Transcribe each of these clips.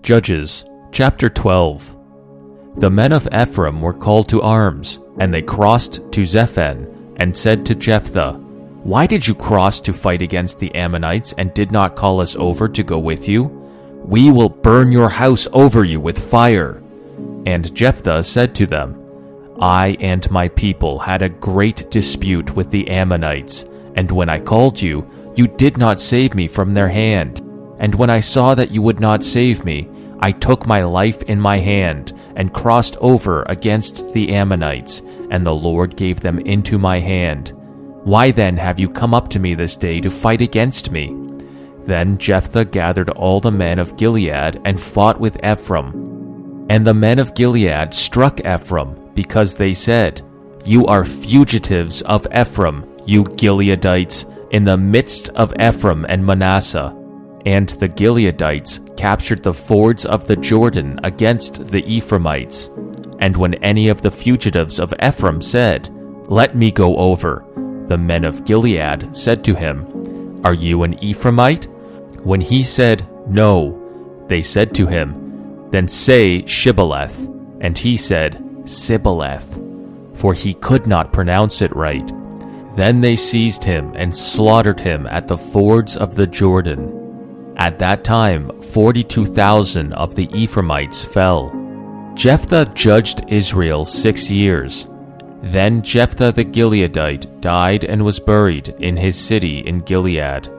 Judges chapter 12. The men of Ephraim were called to arms, and they crossed to Zephan, and said to Jephthah, "Why did you cross to fight against the Ammonites and did not call us over to go with you? We will burn your house over you with fire." And Jephthah said to them, "I and my people had a great dispute with the Ammonites, and when I called you, you did not save me from their hand. And when I saw that you would not save me, I took my life in my hand and crossed over against the Ammonites, and the Lord gave them into my hand. Why then have you come up to me this day to fight against me?" Then Jephthah gathered all the men of Gilead and fought with Ephraim. And the men of Gilead struck Ephraim, because they said, "You are fugitives of Ephraim, you Gileadites, in the midst of Ephraim and Manasseh." And the Gileadites captured the fords of the Jordan against the Ephraimites. And when any of the fugitives of Ephraim said, "Let me go over," the men of Gilead said to him, "Are you an Ephraimite?" When he said, "No," they said to him, "Then say Shibboleth." And he said, "Sibboleth," for he could not pronounce it right. Then they seized him and slaughtered him at the fords of the Jordan. At that time 42,000 of the Ephraimites fell. Jephthah judged Israel 6 years. Then Jephthah the Gileadite died and was buried in his city in Gilead.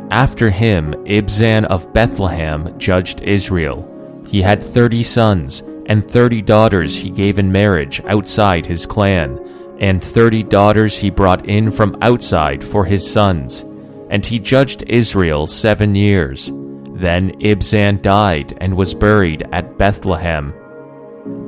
After him Ibzan of Bethlehem judged Israel. He had 30 sons, and 30 daughters he gave in marriage outside his clan, and 30 daughters he brought in from outside for his sons. And he judged Israel 7 years. Then Ibzan died and was buried at Bethlehem.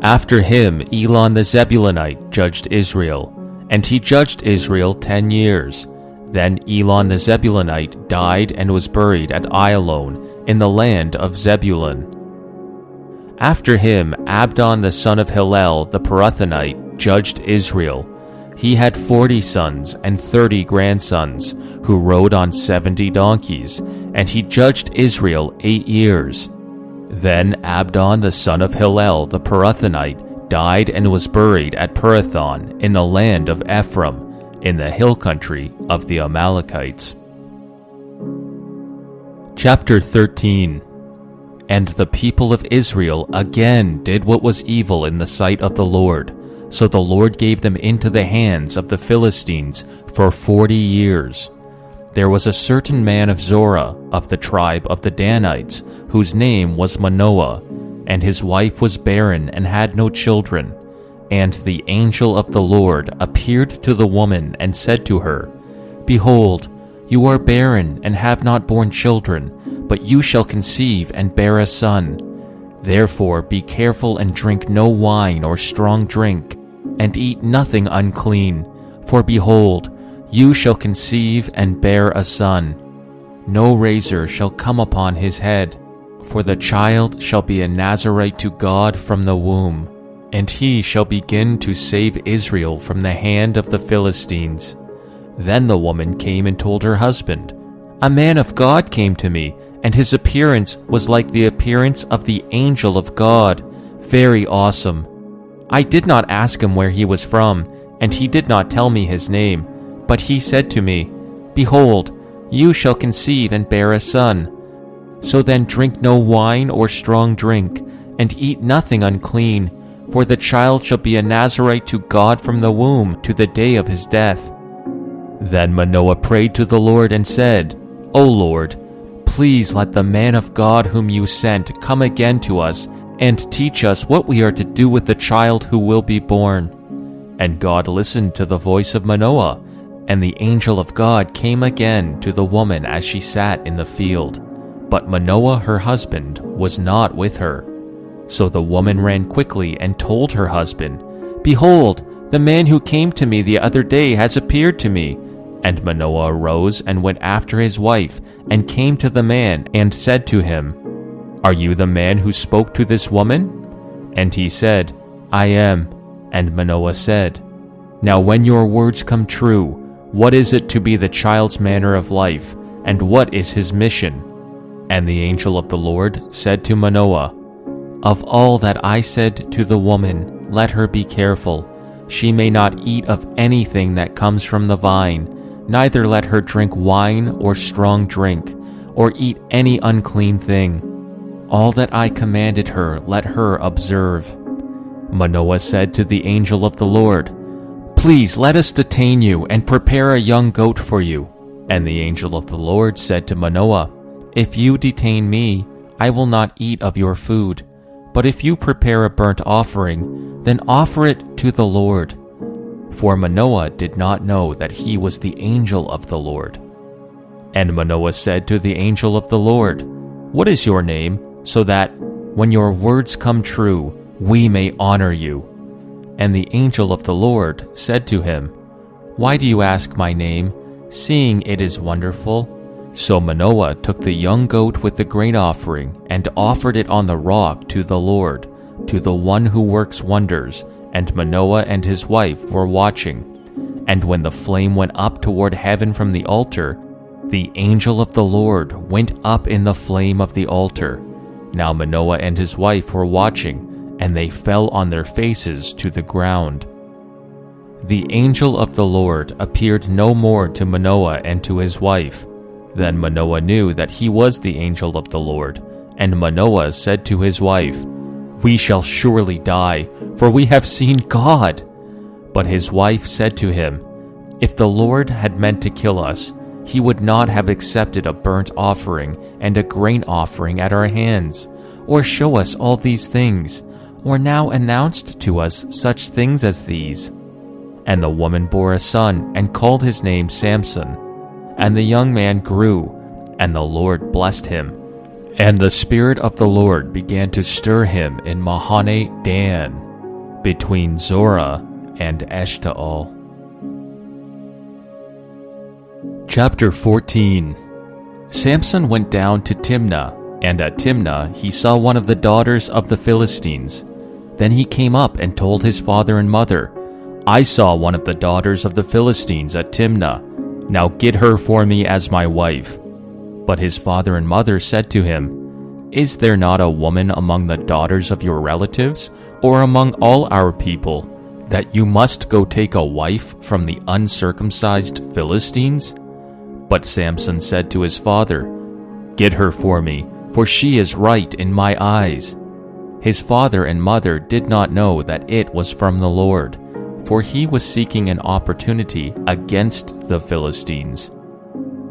After him Elon the Zebulunite judged Israel, and he judged Israel 10 years. Then Elon the Zebulunite died and was buried at Ayalon in the land of Zebulun. After him Abdon the son of Hillel the Pirathonite judged Israel. He had 40 sons and 30 grandsons, who rode on 70 donkeys, and he judged Israel 8 years. Then Abdon the son of Hillel the Pirathonite died and was buried at Pirathon in the land of Ephraim, in the hill country of the Amalekites. Chapter 13. And the people of Israel again did what was evil in the sight of the Lord. So the Lord gave them into the hands of the Philistines for 40 years. There was a certain man of Zorah, of the tribe of the Danites, whose name was Manoah, and his wife was barren and had no children. And the angel of the Lord appeared to the woman and said to her, "Behold, you are barren and have not borne children, but you shall conceive and bear a son. Therefore be careful and drink no wine or strong drink, and eat nothing unclean, for behold, you shall conceive and bear a son. No razor shall come upon his head, for the child shall be a Nazarite to God from the womb, and he shall begin to save Israel from the hand of the Philistines." Then the woman came and told her husband, "A man of God came to me, and his appearance was like the appearance of the angel of God, very awesome. I did not ask him where he was from, and he did not tell me his name, but he said to me, 'Behold, you shall conceive and bear a son. So then drink no wine or strong drink, and eat nothing unclean, for the child shall be a Nazarite to God from the womb to the day of his death.' Then Manoah prayed to the Lord and said, 'O Lord, please let the man of God whom you sent come again to us and teach us what we are to do with the child who will be born.' And God listened to the voice of Manoah, and the angel of God came again to the woman as she sat in the field. But Manoah her husband was not with her. So the woman ran quickly and told her husband, 'Behold, the man who came to me the other day has appeared to me.' And Manoah arose and went after his wife, and came to the man, and said to him, 'Are you the man who spoke to this woman?' And he said, 'I am.' And Manoah said, 'Now when your words come true, what is it to be the child's manner of life, and what is his mission?' And the angel of the Lord said to Manoah, "Of all that I said to the woman, let her be careful. She may not eat of anything that comes from the vine, neither let her drink wine or strong drink, or eat any unclean thing. All that I commanded her, let her observe." Manoah said to the angel of the Lord, "Please let us detain you and prepare a young goat for you." And the angel of the Lord said to Manoah, "If you detain me, I will not eat of your food. But if you prepare a burnt offering, then offer it to the Lord." For Manoah did not know that he was the angel of the Lord. And Manoah said to the angel of the Lord, "What is your name, so that, when your words come true, we may honor you?" And the angel of the Lord said to him, "Why do you ask my name, seeing it is wonderful?" So Manoah took the young goat with the grain offering and offered it on the rock to the Lord, to the one who works wonders, and Manoah and his wife were watching. And when the flame went up toward heaven from the altar, the angel of the Lord went up in the flame of the altar. Now Manoah and his wife were watching, and they fell on their faces to the ground. The angel of the Lord appeared no more to Manoah and to his wife. Then Manoah knew that he was the angel of the Lord, and Manoah said to his wife, "We shall surely die, for we have seen God." But his wife said to him, "If the Lord had meant to kill us, he would not have accepted a burnt offering and a grain offering at our hands, or show us all these things, or now announced to us such things as these." And the woman bore a son, and called his name Samson. And the young man grew, and the Lord blessed him. And the Spirit of the Lord began to stir him in Mahane Dan, between Zorah and Eshtaol. Chapter 14. Samson went down to Timnah, and at Timnah he saw one of the daughters of the Philistines. Then he came up and told his father and mother, "I saw one of the daughters of the Philistines at Timnah. Now get her for me as my wife." But his father and mother said to him, "Is there not a woman among the daughters of your relatives, or among all our people, that you must go take a wife from the uncircumcised Philistines?" But Samson said to his father, "Get her for me, for she is right in my eyes." His father and mother did not know that it was from the Lord, for he was seeking an opportunity against the Philistines.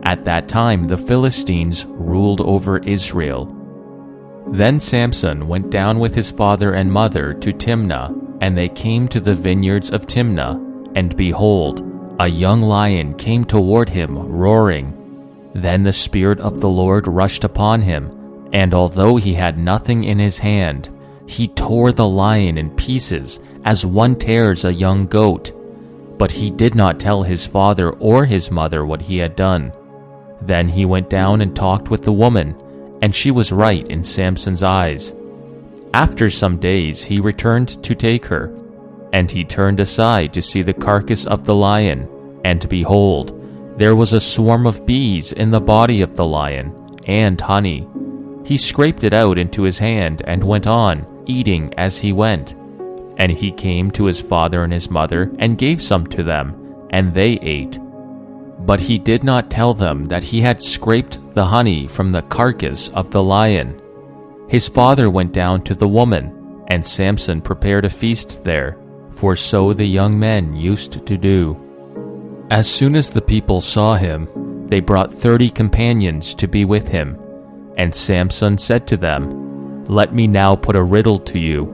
At that time the Philistines ruled over Israel. Then Samson went down with his father and mother to Timnah, and they came to the vineyards of Timnah, and behold, a young lion came toward him, roaring. Then the Spirit of the Lord rushed upon him, and although he had nothing in his hand, he tore the lion in pieces as one tears a young goat. But he did not tell his father or his mother what he had done. Then he went down and talked with the woman, and she was right in Samson's eyes. After some days he returned to take her, and he turned aside to see the carcass of the lion, and behold, there was a swarm of bees in the body of the lion, and honey. He scraped it out into his hand and went on, eating as he went. And he came to his father and his mother and gave some to them, and they ate. But he did not tell them that he had scraped the honey from the carcass of the lion. His father went down to the woman, and Samson prepared a feast there, for so the young men used to do. As soon as the people saw him, they brought 30 companions to be with him. And Samson said to them, "Let me now put a riddle to you.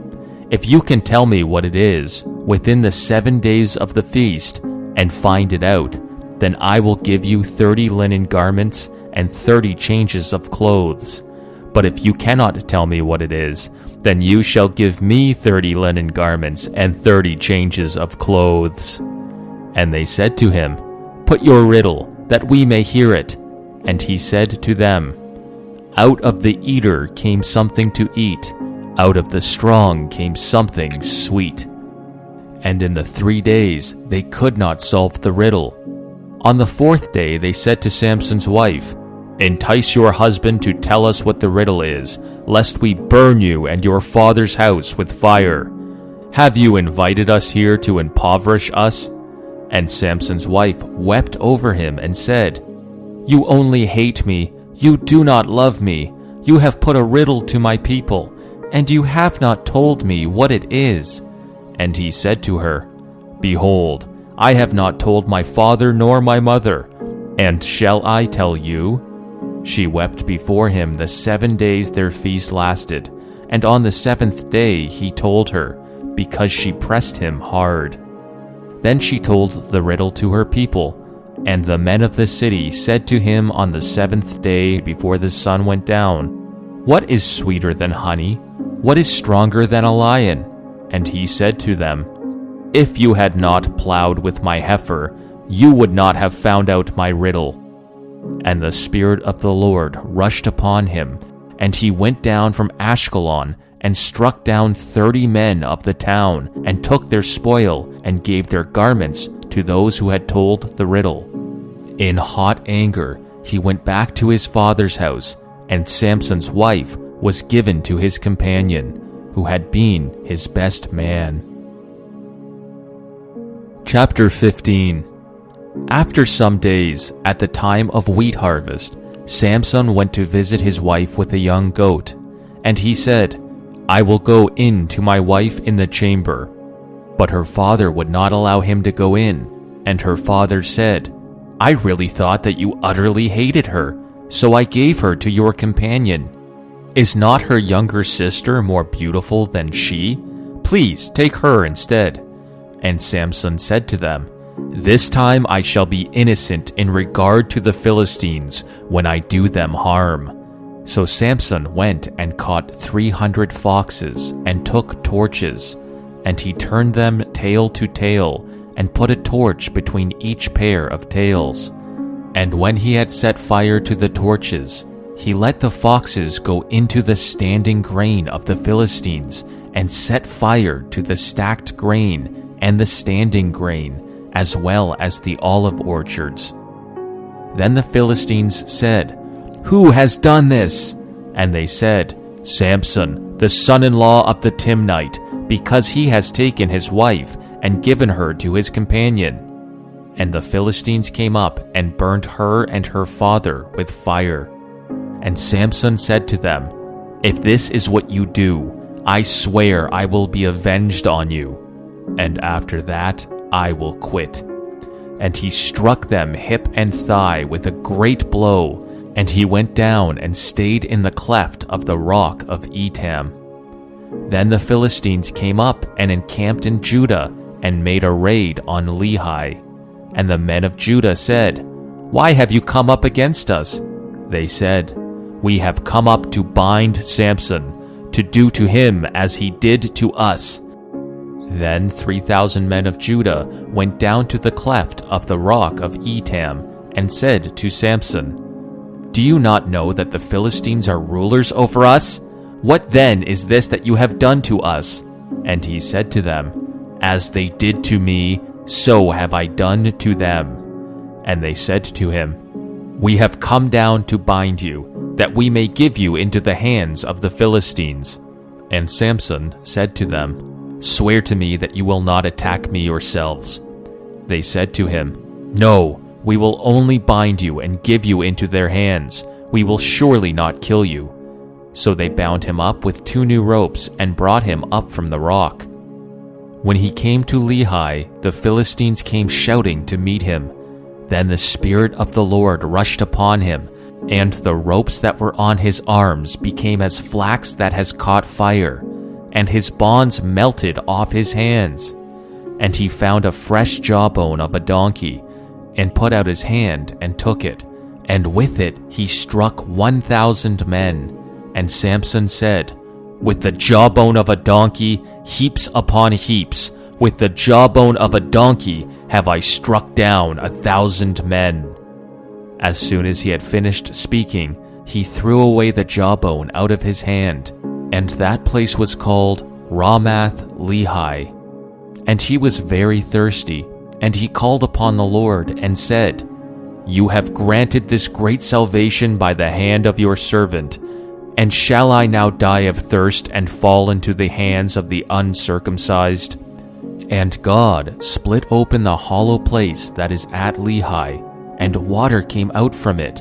If you can tell me what it is within the 7 days of the feast, and find it out, then I will give you 30 linen garments and 30 changes of clothes. But if you cannot tell me what it is, then you shall give me 30 linen garments and 30 changes of clothes." And they said to him, "Put your riddle, that we may hear it." And he said to them, "Out of the eater came something to eat, out of the strong came something sweet." And in the 3 days they could not solve the riddle. On the 4th day they said to Samson's wife, Entice your husband to tell us what the riddle is, lest we burn you and your father's house with fire. Have you invited us here to impoverish us?" And Samson's wife wept over him and said, "You only hate me. You do not love me. You have put a riddle to my people, and you have not told me what it is." And he said to her, "Behold, I have not told my father nor my mother, and shall I tell you?" She wept before him the 7 days their feast lasted, and on the 7th day he told her, because she pressed him hard. Then she told the riddle to her people, and the men of the city said to him on the 7th day before the sun went down, "What is sweeter than honey? What is stronger than a lion?" And he said to them, "If you had not plowed with my heifer, you would not have found out my riddle." And the Spirit of the Lord rushed upon him, and he went down from Ashkelon and struck down 30 men of the town, and took their spoil, and gave their garments to those who had told the riddle. In hot anger he went back to his father's house, and Samson's wife was given to his companion, who had been his best man. Chapter 15. After some days, at the time of wheat harvest, Samson went to visit his wife with a young goat. And he said, "I will go in to my wife in the chamber." But her father would not allow him to go in. And her father said, "I really thought that you utterly hated her, so I gave her to your companion. Is not her younger sister more beautiful than she? Please take her instead." And Samson said to them, "This time I shall be innocent in regard to the Philistines when I do them harm." So Samson went and caught 300 foxes and took torches, and he turned them tail to tail and put a torch between each pair of tails. And when he had set fire to the torches, he let the foxes go into the standing grain of the Philistines and set fire to the stacked grain and the standing grain, as well as the olive orchards. Then the Philistines said, "Who has done this?" And they said, "Samson, the son-in-law of the Timnite, because he has taken his wife and given her to his companion." And the Philistines came up and burnt her and her father with fire. And Samson said to them, "If this is what you do, I swear I will be avenged on you. And after that, I will quit." And he struck them hip and thigh with a great blow, and he went down and stayed in the cleft of the rock of Etam. Then the Philistines came up and encamped in Judah and made a raid on Lehi. And the men of Judah said, "Why have you come up against us?" They said, "We have come up to bind Samson, to do to him as he did to us." Then 3,000 men of Judah went down to the cleft of the rock of Etam and said to Samson, "Do you not know that the Philistines are rulers over us? What then is this that you have done to us?" And he said to them, "As they did to me, so have I done to them." And they said to him, "We have come down to bind you, that we may give you into the hands of the Philistines." And Samson said to them, "Swear to me that you will not attack me yourselves." They said to him, "No, we will only bind you and give you into their hands. We will surely not kill you." So they bound him up with 2 new ropes and brought him up from the rock. When he came to Lehi, the Philistines came shouting to meet him. Then the Spirit of the Lord rushed upon him, and the ropes that were on his arms became as flax that has caught fire, and his bonds melted off his hands. And he found a fresh jawbone of a donkey, and put out his hand and took it, and with it he struck 1,000 men. And Samson said, "With the jawbone of a donkey, heaps upon heaps, with the jawbone of a donkey have I struck down 1,000 men." As soon as he had finished speaking, he threw away the jawbone out of his hand, and that place was called Ramath Lehi. And he was very thirsty, and he called upon the Lord and said, You have granted this great salvation by the hand of your servant. And shall I now die of thirst and fall into the hands of the uncircumcised?" And God split open the hollow place that is at Lehi, and water came out from it.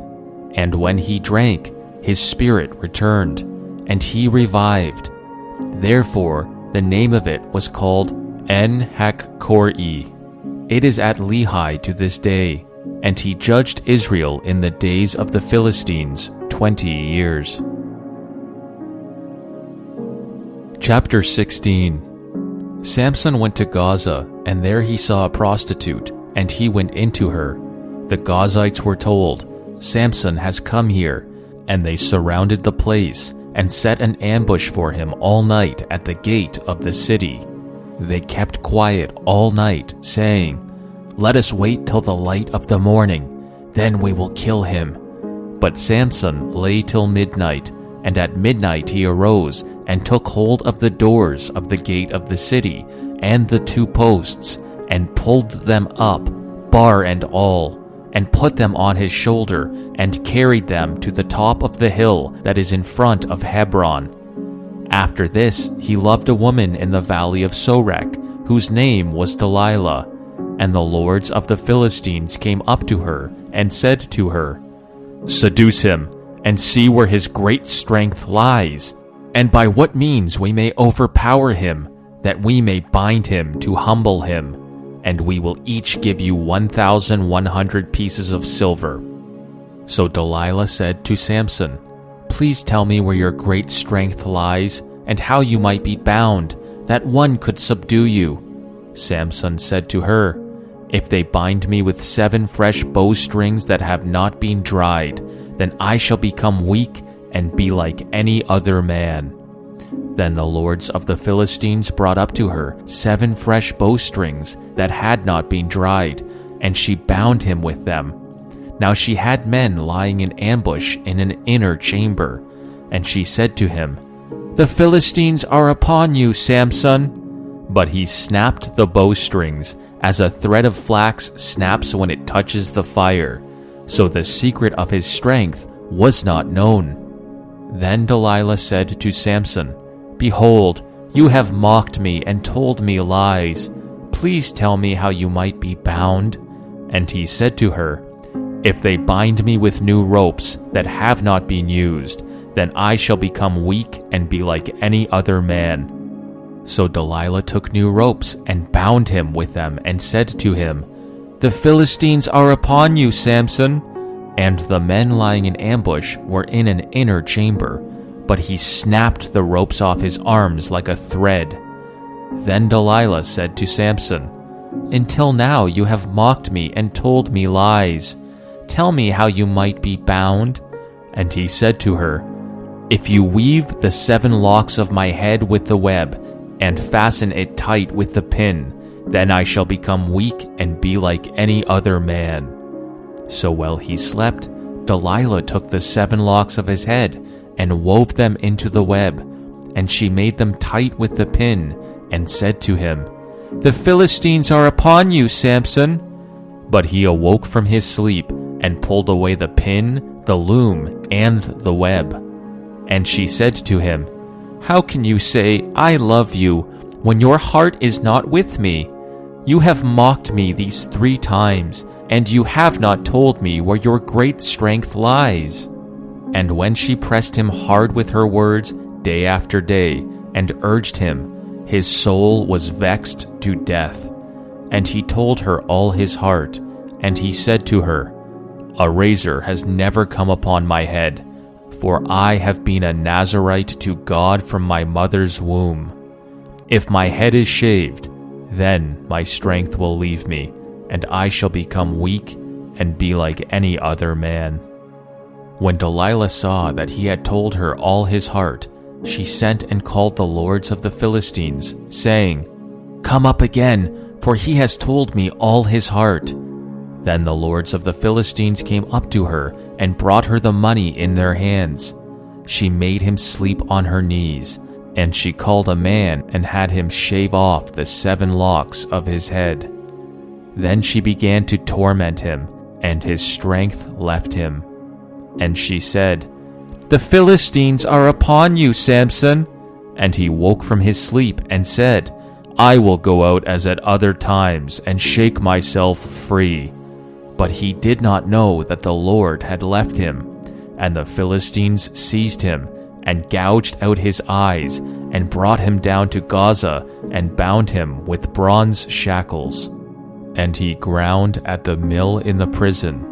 And when he drank, his spirit returned, and he revived. Therefore the name of it was called En-Hakkore. It is at Lehi to this day, and he judged Israel in the days of the Philistines 20 years. Chapter 16. Samson went to Gaza, and there he saw a prostitute, and he went into her. The Gazites were told, "Samson has come here," and they surrounded the place, and set an ambush for him all night at the gate of the city. They kept quiet all night, saying, "Let us wait till the light of the morning, then we will kill him." But Samson lay till midnight, and at midnight he arose, and took hold of the doors of the gate of the city, and the 2 posts, and pulled them up, bar and all, and put them on his shoulder, and carried them to the top of the hill that is in front of Hebron. After this he loved a woman in the valley of Sorek, whose name was Delilah. And the lords of the Philistines came up to her, and said to her, "Seduce him, and see where his great strength lies, and by what means we may overpower him, that we may bind him to humble him, and we will each give you 1,100 pieces of silver." So Delilah said to Samson, "Please tell me where your great strength lies, and how you might be bound, that one could subdue you." Samson said to her, "If they bind me with 7 fresh bowstrings that have not been dried, then I shall become weak and be like any other man." Then the lords of the Philistines brought up to her 7 fresh bowstrings that had not been dried, and she bound him with them. Now she had men lying in ambush in an inner chamber, and she said to him, "The Philistines are upon you, Samson." But he snapped the bowstrings, as a thread of flax snaps when it touches the fire. So the secret of his strength was not known. Then Delilah said to Samson, "Behold, you have mocked me and told me lies. Please tell me how you might be bound." And he said to her, "If they bind me with new ropes that have not been used, then I shall become weak and be like any other man." So Delilah took new ropes and bound him with them, and said to him, "The Philistines are upon you, Samson." And the men lying in ambush were in an inner chamber, but he snapped the ropes off his arms like a thread. Then Delilah said to Samson, "Until now you have mocked me and told me lies. Tell me how you might be bound." And he said to her, "If you weave the 7 locks of my head with the web, and fasten it tight with the pin, then I shall become weak and be like any other man." So while he slept, Delilah took the 7 locks of his head, and wove them into the web, and she made them tight with the pin, and said to him, "The Philistines are upon you, Samson." But he awoke from his sleep, and pulled away the pin, the loom, and the web. And she said to him, "How can you say, 'I love you,' when your heart is not with me? You have mocked me these 3 times, and you have not told me where your great strength lies." And when she pressed him hard with her words day after day, and urged him, his soul was vexed to death. And he told her all his heart, and he said to her, "A razor has never come upon my head, for I have been a Nazirite to God from my mother's womb. If my head is shaved, then my strength will leave me, and I shall become weak and be like any other man." When Delilah saw that he had told her all his heart, she sent and called the lords of the Philistines, saying, "Come up again, for he has told me all his heart." Then the lords of the Philistines came up to her, and brought her the money in their hands. She made him sleep on her knees, and she called a man and had him shave off the 7 locks of his head. Then she began to torment him, and his strength left him. And she said, "The Philistines are upon you, Samson." And he woke from his sleep and said, "I will go out as at other times and shake myself free." But he did not know that the Lord had left him. And the Philistines seized him and gouged out his eyes and brought him down to Gaza and bound him with bronze shackles. And he ground at the mill in the prison.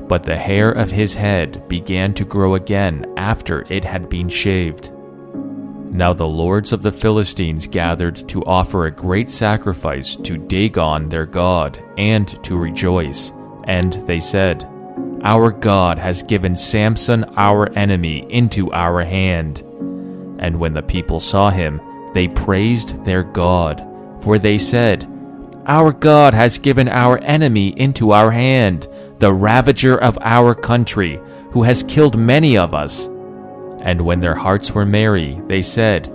But the hair of his head began to grow again after it had been shaved. Now the lords of the Philistines gathered to offer a great sacrifice to Dagon their god and to rejoice. And they said, "Our God has given Samson our enemy into our hand." And when the people saw him, they praised their God, for they said, "Our God has given our enemy into our hand, the ravager of our country, who has killed many of us." And when their hearts were merry, they said,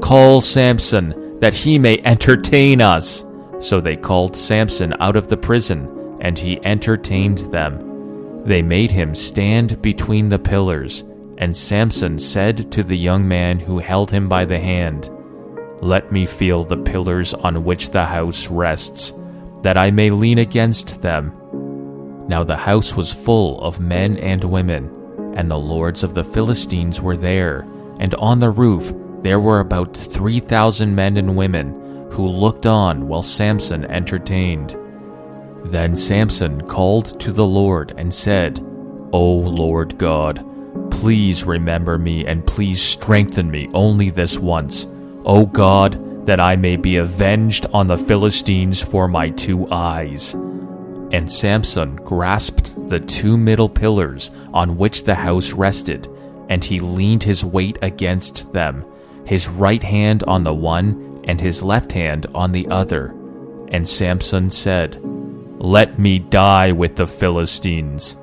"Call Samson, that he may entertain us." So they called Samson out of the prison, and he entertained them. They made him stand between the pillars, and Samson said to the young man who held him by the hand, "Let me feel the pillars on which the house rests, that I may lean against them." Now the house was full of men and women, and the lords of the Philistines were there, and on the roof there were about 3,000 men and women, who looked on while Samson entertained. Then Samson called to the Lord and said, "O Lord God, please remember me and please strengthen me only this once, O God, that I may be avenged on the Philistines for my 2 eyes." And Samson grasped the 2 middle pillars on which the house rested, and he leaned his weight against them, his right hand on the one and his left hand on the other. And Samson said, "Let me die with the Philistines."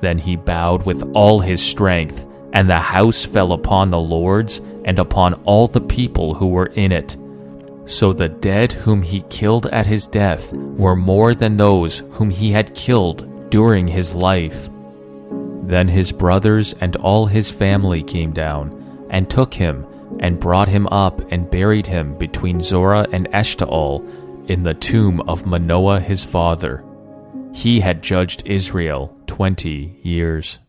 Then he bowed with all his strength, and the house fell upon the lords and upon all the people who were in it. So the dead whom he killed at his death were more than those whom he had killed during his life. Then his brothers and all his family came down, and took him, and brought him up and buried him between Zorah and Eshtaol, in the tomb of Manoah his father. He had judged Israel 20 years.